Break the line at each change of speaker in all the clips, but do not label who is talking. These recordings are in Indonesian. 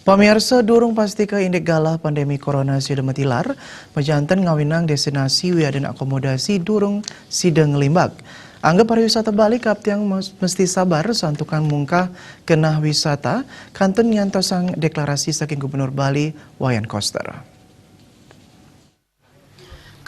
Pamirsa durung pasti ke indek galah pandemi corona sudah metilar, pejantan ngawinang destinasi wiadan akomodasi durung sidang limbag. Angga pariwisata Bali kaptiang mesti sabar santukan mungkah kenah wisata kantun nyantosang deklarasi saking Gubernur Bali Wayan Koster.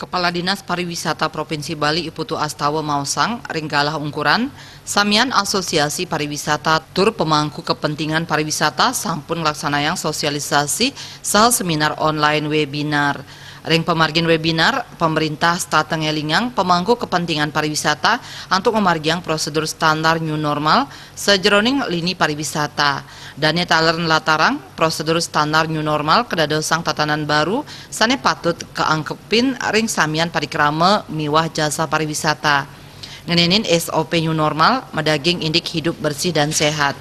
Kepala Dinas Pariwisata Provinsi Bali Iputu Astawa Mausang, ringgalah ungkuran, samian Asosiasi Pariwisata tur pemangku kepentingan pariwisata sampun laksanayang sosialisasi sahal seminar online webinar. Ring pemargin webinar, pemerintah stateng elingang pemangku kepentingan pariwisata untuk memargiang prosedur standar new normal sejeroning lini pariwisata. Dane talern latarang prosedur standar new normal kedadosang tatanan baru sane patut keangkepin ring samian parikrama miwah jasa pariwisata. Ngenenin SOP new normal medaging indik hidup bersih dan sehat.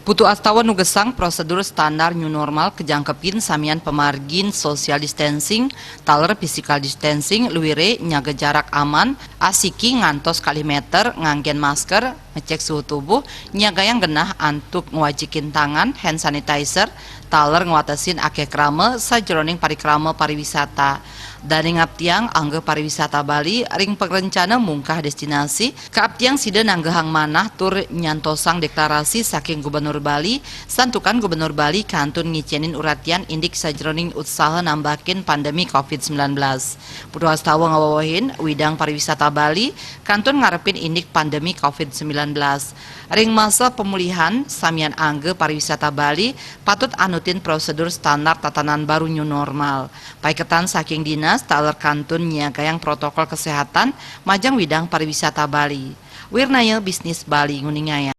Putu Astawa nugesang prosedur standar new normal kejangkepin samian pemargin social distancing, taler physical distancing, luwire nyaga jarak aman, asiki ngantos kali meter, nganggen masker, ngecek suhu tubuh, nyaga yang genah antuk ngwajikin tangan, hand sanitizer, taler ngwatasin ake krama, sajeroning parikrama pariwisata. Dari ngaptiang angge pariwisata Bali ring perencana mungkah destinasi kaaptiang sida nanggehang manah tur nyantosang deklarasi saking Gubernur Bali santukan Gubernur Bali kantun ngicenin uratian indik sajeroning usaha nambakin pandemi COVID-19. Putu Astawa ngawawahin widang pariwisata Bali kantun ngarepin indik pandemi COVID-19. Ring masa pemulihan samian angge pariwisata Bali patut anutin prosedur standar tatanan baru new normal. Paiketan saking dinas taler kantun nyagayang protokol kesehatan majang widang pariwisata Bali. Wirnaya bisnis Bali nguningaya.